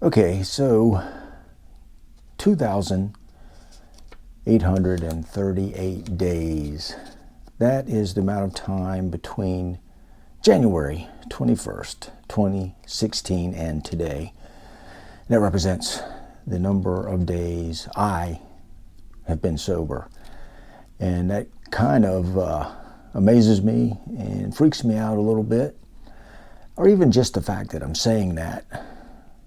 Okay, so 2,838 days. That is the amount of time between January 21st, 2016 and today. That represents the number of days I have been sober. And that kind of amazes me and freaks me out a little bit. Or even just the fact that I'm saying that,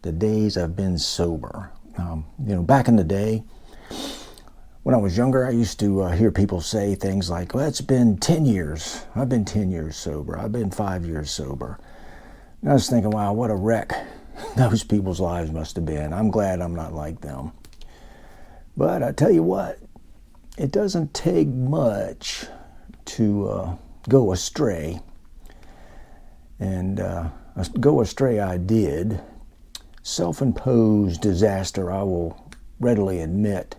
the days I've been sober. Back in the day, when I was younger, I used to hear people say things like, well, it's been 10 years. I've been 10 years sober. I've been 5 years sober. And I was thinking, wow, what a wreck those people's lives must have been. I'm glad I'm not like them. But I tell you what, it doesn't take much to go astray. And go astray I did. Self-imposed disaster, I will readily admit.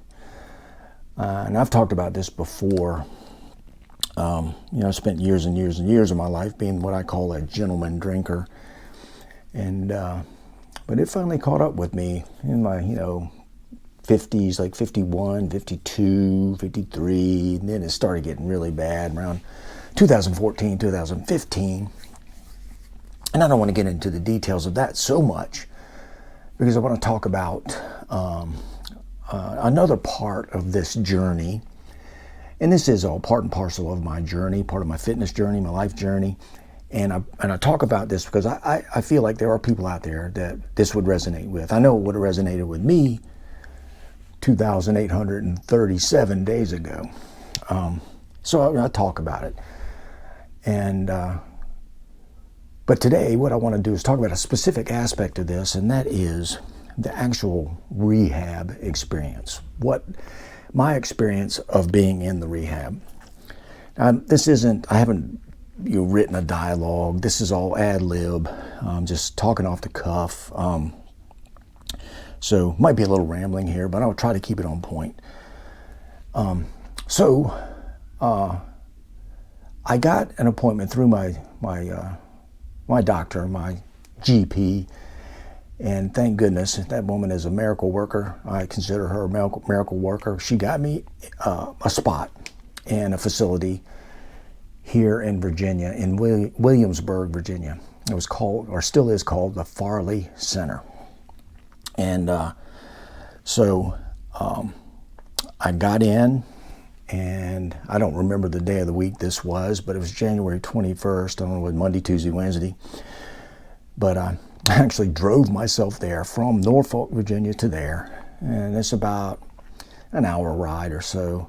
And I've talked about this before. I spent years and years and years of my life being what I call a gentleman drinker. And but it finally caught up with me in my 50s, like 51, 52, 53, and then it started getting really bad around 2014, 2015. And I don't want to get into the details of that so much, because I want to talk about another part of this journey. And this is all part and parcel of my journey, part of my fitness journey, my life journey. And I talk about this because I feel like there are people out there that this would resonate with. I know it would have resonated with me 2,837 days ago. So I talk about it. And but today, what I want to do is talk about a specific aspect of this, and that is the actual rehab experience. What my experience of being in the rehab. I haven't written a dialogue. This is all ad lib. I'm just talking off the cuff. So might be a little rambling here, but I'll try to keep it on point. I got an appointment through my doctor, my GP, and thank goodness that woman is a miracle worker. I consider her a miracle worker. She got me a spot in a facility here in Virginia, in Williamsburg, Virginia. It was called, or still is called, the Farley Center. And so I got in, and I don't remember the day of the week this was, but it was January 21st. I don't know, it was Monday, Tuesday, Wednesday. But I actually drove myself there from Norfolk, Virginia to there. And it's about an hour ride or so.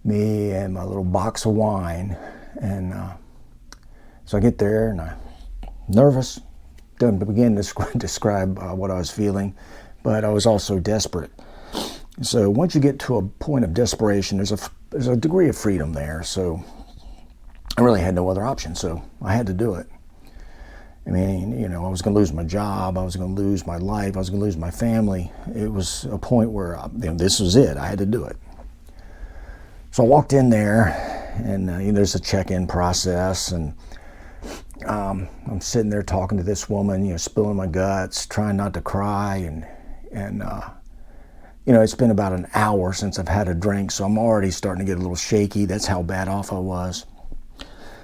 Me and my little box of wine. And so I get there, and I'm nervous. Don't begin to describe what I was feeling, but I was also desperate. So once you get to a point of desperation, there's a degree of freedom there. So I really had no other option. So I had to do it. I mean, I was going to lose my job. I was going to lose my life. I was going to lose my family. It was a point where this was it. I had to do it. So I walked in there, and there's a check-in process, and I'm sitting there talking to this woman, spilling my guts, trying not to cry, and it's been about an hour since I've had a drink, so I'm already starting to get a little shaky. That's how bad off I was.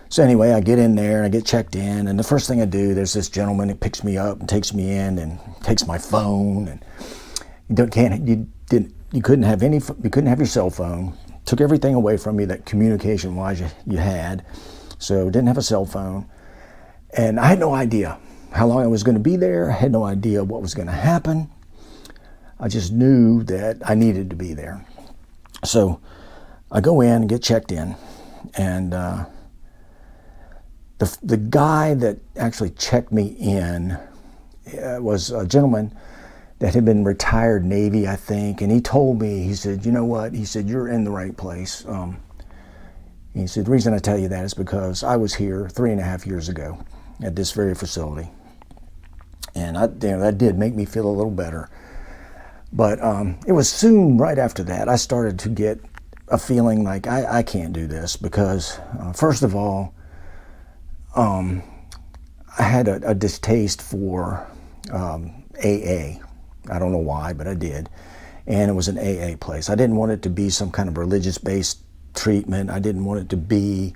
So anyway, I get in there, and I get checked in, and the first thing I do, there's this gentleman that picks me up and takes me in and takes my phone, and you couldn't have your cell phone. Took everything away from you that communication-wise you had, so didn't have a cell phone. And I had no idea how long I was going to be there. I had no idea what was going to happen. I just knew that I needed to be there. So I go in and get checked in. And the guy that actually checked me in was a gentleman that had been retired Navy, I think. And he told me, he said, you know what? He said, you're in the right place. He said, the reason I tell you that is because I was here 3.5 years ago at this very facility. And that did make me feel a little better. But it was soon right after that I started to get a feeling like I can't do this because, first of all, I had a distaste for AA. I don't know why, but I did. And it was an AA place. I didn't want it to be some kind of religious-based treatment. I didn't want it to be,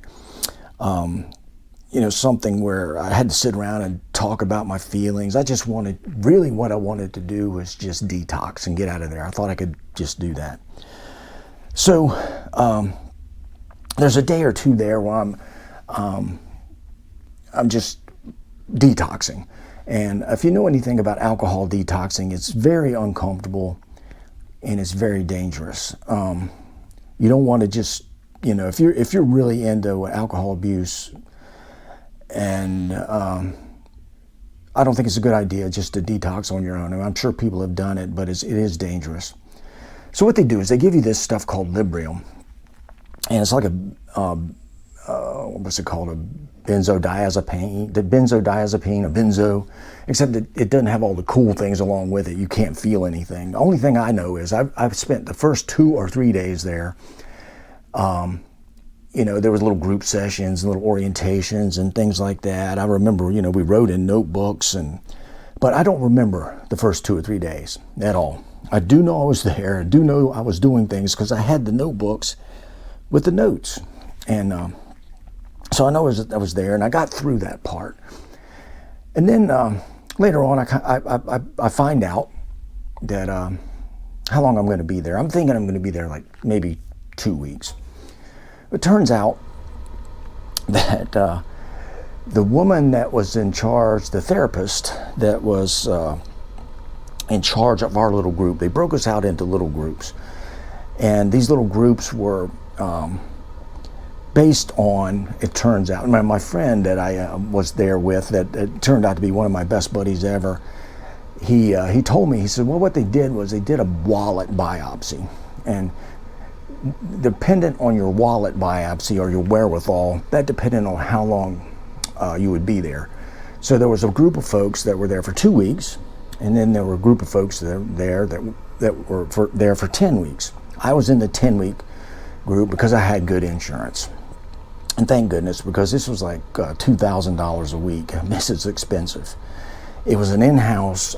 something where I had to sit around and talk about my feelings. I just wanted, really what I wanted to do was just detox and get out of there. I thought I could just do that. So there's a day or two there where I'm just detoxing. And if you know anything about alcohol detoxing, it's very uncomfortable and it's very dangerous. You don't want to just, if you're really into alcohol abuse, and I don't think it's a good idea just to detox on your own. I mean, I'm sure people have done it, but it is dangerous. So what they do is they give you this stuff called Librium, and it's like what's it called? A benzodiazepine, a benzo, except that it doesn't have all the cool things along with it. You can't feel anything. The only thing I know is I've spent the first 2 or 3 days there. There was little group sessions and little orientations and things like that. I remember, we wrote in notebooks, but I don't remember the first 2 or 3 days at all. I do know I was there. I do know I was doing things because I had the notebooks with the notes. And so I know I was there, and I got through that part. And then later on, I find out that how long I'm going to be there. I'm thinking I'm going to be there like maybe 2 weeks. It turns out that the woman that was in charge, the therapist that was in charge of our little group, they broke us out into little groups. And these little groups were based on, it turns out, my friend that I was there with, that turned out to be one of my best buddies ever, he told me, he said, well, what they did was they did a wallet biopsy. And dependent on your wallet biopsy or your wherewithal, that depended on how long you would be there. So there was a group of folks that were there for 2 weeks, and then there were a group of folks that were there for 10 weeks. I was in the 10-week group because I had good insurance. And thank goodness, because this was like $2,000 a week. This is expensive. It was an in-house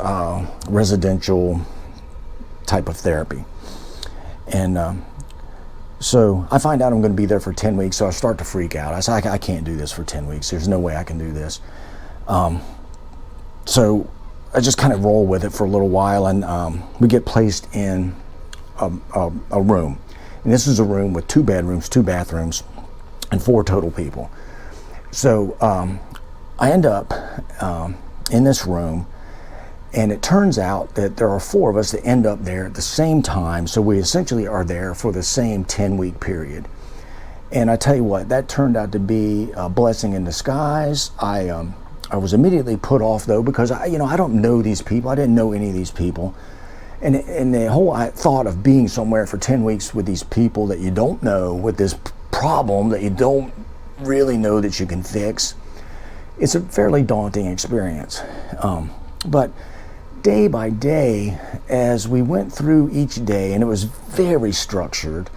residential type of therapy. And so I find out I'm going to be there for 10 weeks, so I start to freak out. I say, I can't do this for 10 weeks. There's no way I can do this. So I just kind of roll with it for a little while, and we get placed in a room. And this is a room with 2 bedrooms, 2 bathrooms, and 4 total people. So I end up in this room, and it turns out that there are 4 of us that end up there at the same time, so we essentially are there for the same 10-week period. And I tell you what, that turned out to be a blessing in disguise. I was immediately put off, though, because I don't know these people. I didn't know any of these people. And the whole thought of being somewhere for 10 weeks with these people that you don't know, with this problem that you don't really know that you can fix, it's a fairly daunting experience. But day by day, as we went through each day, and it was very structured,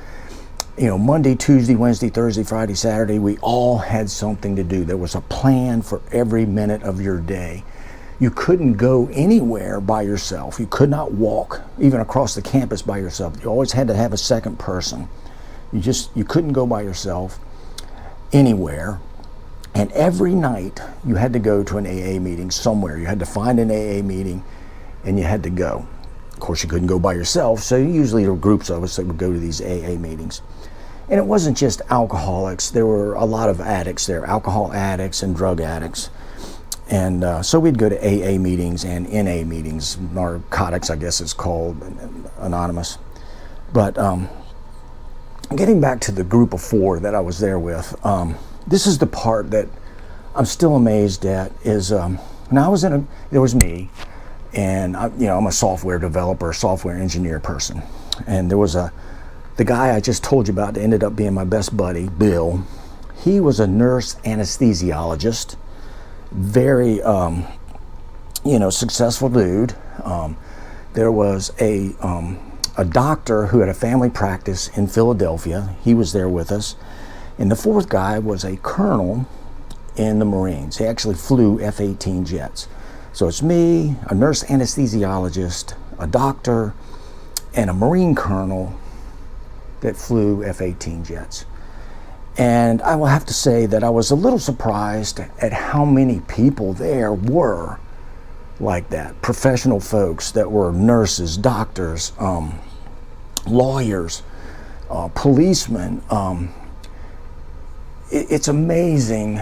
Monday, Tuesday, Wednesday, Thursday, Friday, Saturday, we all had something to do. There was a plan for every minute of your day. You couldn't go anywhere by yourself. You could not walk even across the campus by yourself. You always had to have a second person. You couldn't go by yourself anywhere. And every night you had to go to an AA meeting somewhere. You had to find an AA meeting and you had to go. Of course, you couldn't go by yourself, so usually there were groups of us that would go to these AA meetings. And it wasn't just alcoholics. There were a lot of addicts there, alcohol addicts and drug addicts. And so we'd go to AA meetings and NA meetings, narcotics, I guess it's called, anonymous. But getting back to the group of 4 that I was there with, this is the part that I'm still amazed at is, now there was me, and I'm a software developer, software engineer person. And there was the guy I just told you about that ended up being my best buddy, Bill. He was a nurse anesthesiologist. Very, successful dude. There was a doctor who had a family practice in Philadelphia. He was there with us. And the 4th guy was a colonel in the Marines. He actually flew F-18 jets. So it's me, a nurse anesthesiologist, a doctor, and a Marine colonel that flew F-18 jets. And I will have to say that I was a little surprised at how many people there were like that. Professional folks that were nurses, doctors, lawyers, policemen. It's amazing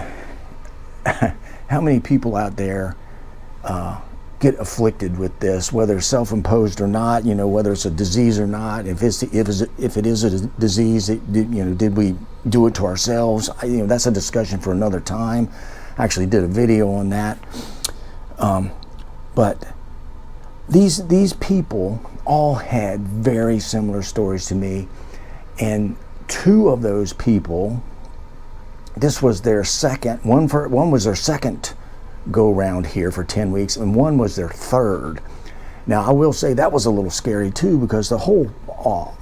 how many people out there get afflicted with this, whether it's self-imposed or not, whether it's a disease or not. If it is a disease, did we do it to ourselves? That's a discussion for another time. I actually did a video on that. But these people all had very similar stories to me, and two of those people, this was their second. One was their second go round here for 10 weeks, and one was their third. Now, I will say that was a little scary too, because the whole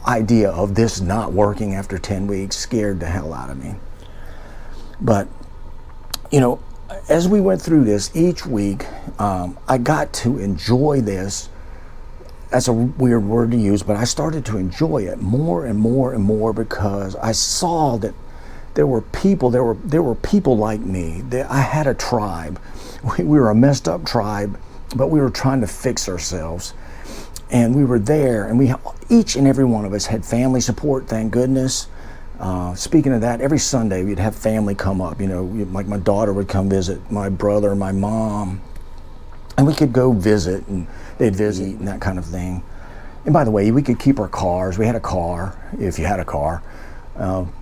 idea of this not working after 10 weeks scared the hell out of me. But, as we went through this each week, I got to enjoy this. That's a weird word to use, but I started to enjoy it more and more and more, because I saw that there were people like me. I had a tribe. We were a messed up tribe, but we were trying to fix ourselves. And we were there, and each and every one of us had family support, thank goodness. Speaking of that, every Sunday we'd have family come up. Like my daughter would come visit, my brother, my mom, and we could go visit, and they'd visit and that kind of thing. And by the way, we could keep our cars. We had a car, if you had a car.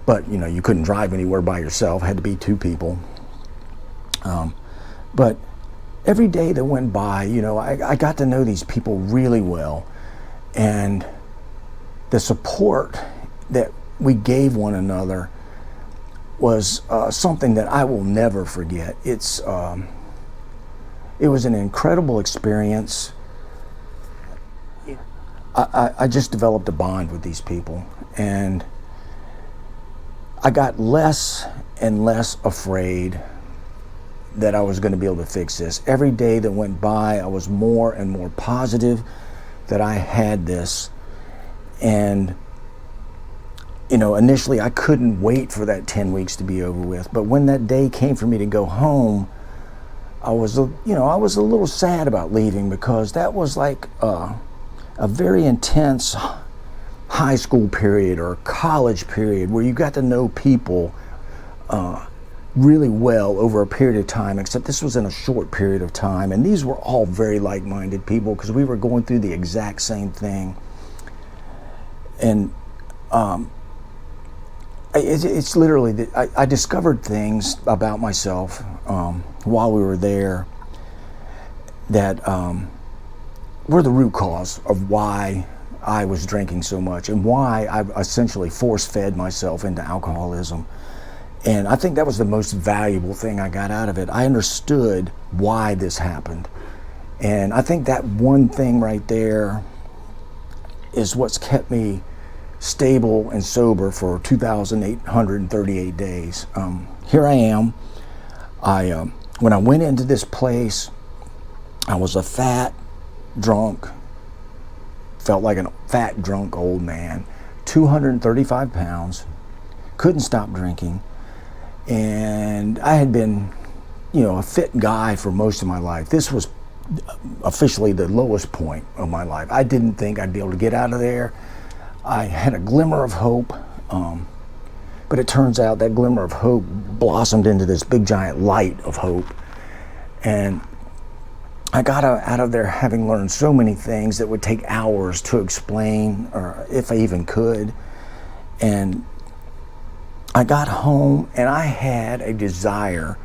But you couldn't drive anywhere by yourself. It had to be two people. But every day that went by, I got to know these people really well, and the support that we gave one another was something that I will never forget. It was an incredible experience. I just developed a bond with these people, and I got less and less afraid that I was going to be able to fix this. Every day that went by, I was more and more positive that I had this. And, initially I couldn't wait for that 10 weeks to be over with. But when that day came for me to go home, I was a little sad about leaving, because that was like a very intense high school period or college period where you got to know people really well over a period of time, except this was in a short period of time, and these were all very like-minded people, because we were going through the exact same thing. And it's literally, I discovered things about myself while we were there that were the root cause of why I was drinking so much, and why I essentially force-fed myself into alcoholism. And I think that was the most valuable thing I got out of it. I understood why this happened. And I think that one thing right there is what's kept me stable and sober for 2,838 days. Here I am. When I went into this place, I was a fat, drunk, felt like a fat, drunk old man, 235 pounds, couldn't stop drinking. And I had been, a fit guy for most of my life. This was officially the lowest point of my life. I didn't think I'd be able to get out of there. I had a glimmer of hope, but it turns out that glimmer of hope blossomed into this big giant light of hope. And I got out of there having learned so many things that would take hours to explain, or if I even could. And I got home, and I had a desire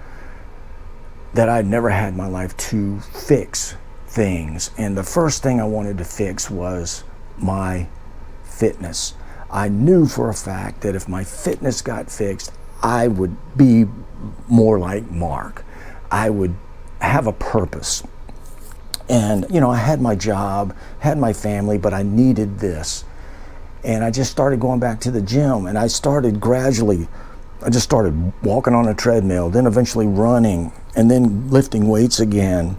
that I'd never had in my life to fix things. And the first thing I wanted to fix was my fitness. I knew for a fact that if my fitness got fixed, I would be more like Mark. I would have a purpose. And, I had my job, had my family, but I needed this. And I just started going back to the gym, and I just started walking on a treadmill, then eventually running, and then lifting weights again,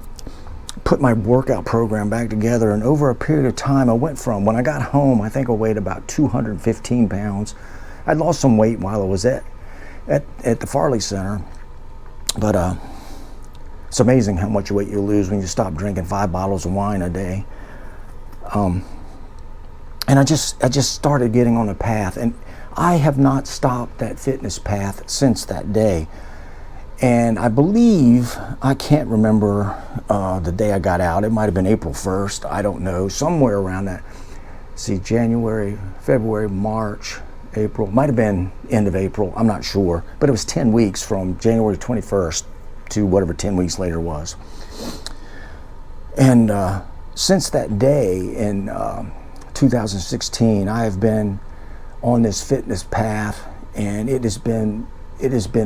put my workout program back together, and over a period of time I went from, when I got home, I think I weighed about 215 pounds. I'd lost some weight while I was at the Farley Center, but it's amazing how much weight you lose when you stop drinking 5 bottles of wine a day. And I just started getting on a path, and I have not stopped that fitness path since that day. And I believe, I can't remember the day I got out. It might have been April 1st. I don't know. Somewhere around that. See, January, February, March, April. Might have been end of April. I'm not sure. But it was 10 weeks from January 21st to whatever 10 weeks later was. And since that day in 2016, I have been on this fitness path, and it has been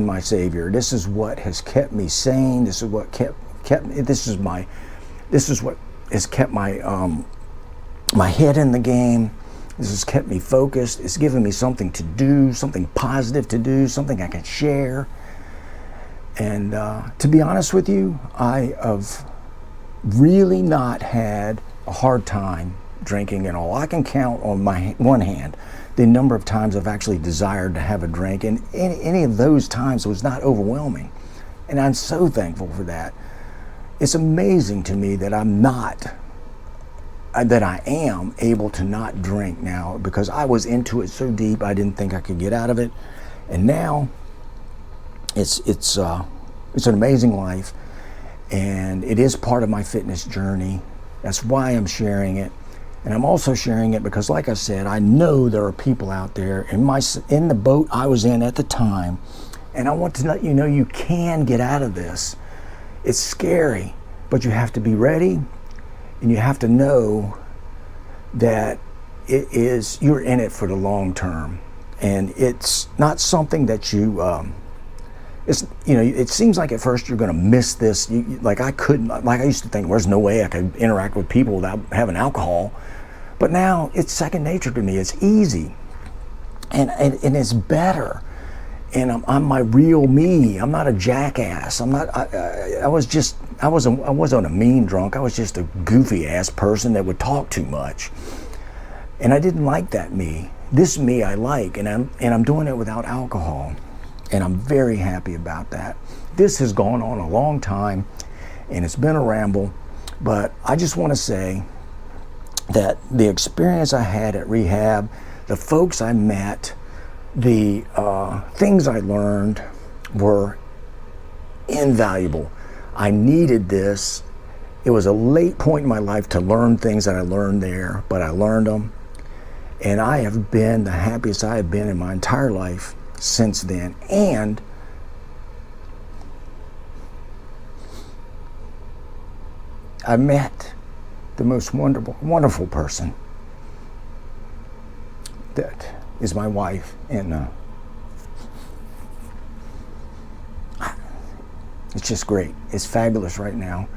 my savior. This is what has kept me sane. This is what this is what has kept my my head in the game. This has kept me focused. It's given me something to do, something positive to do, something I can share. And to be honest with you, I have really not had a hard time drinking at all. I can count on my one hand the number of times I've actually desired to have a drink, and any of those times was not overwhelming. And I'm so thankful for that. It's amazing to me that I am able to not drink now, because I was into it so deep I didn't think I could get out of it. And now it's an amazing life, and it is part of my fitness journey. That's why I'm sharing it. And I'm also sharing it because, like I said, I know there are people out there in the boat I was in at the time, and I want to let you know you can get out of this. It's scary, but you have to be ready, and you have to know that you're in it for the long term, and it's not something that it seems like at first you're going to miss this. Like I used to think, there's no way I could interact with people without having alcohol. But now it's second nature to me. It's easy, and it's better. And I'm my real me. I'm not a jackass. I wasn't a mean drunk. I was just a goofy ass person that would talk too much. And I didn't like that me. This me I like, and I'm doing it without alcohol. And I'm very happy about that. This has gone on a long time, and it's been a ramble, but I just want to say that the experience I had at rehab, the folks I met, the things I learned were invaluable. I needed this. It was a late point in my life to learn things that I learned there, but I learned them. And I have been the happiest I have been in my entire life since then. And I met the most wonderful person that is my wife, and it's just great. It's fabulous right now.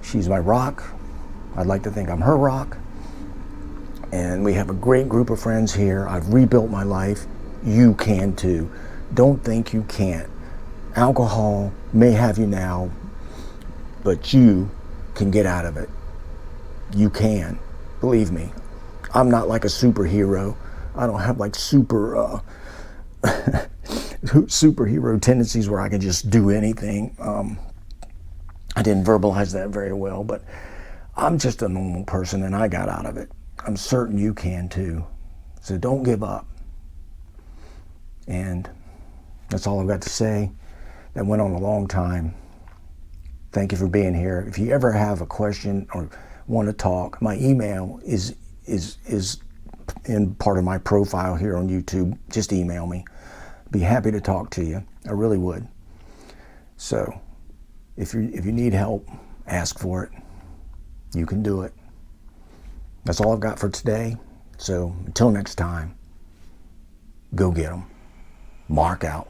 She's my rock. I'd like to think I'm her rock. And we have a great group of friends here. I've rebuilt my life. You can too. Don't think you can't. Alcohol may have you now, but you can get out of it. You can. Believe me. I'm not like a superhero. I don't have like superhero tendencies where I can just do anything. I didn't verbalize that very well, but I'm just a normal person, and I got out of it. I'm certain you can too. So don't give up. And that's all I've got to say. That went on a long time. Thank you for being here. If you ever have a question or want to talk, my email is in part of my profile here on YouTube. Just email me. Be happy to talk to you. I really would. So if you need help, ask for it. You can do it. That's all I've got for today. So until next time, go get 'em. Mark out.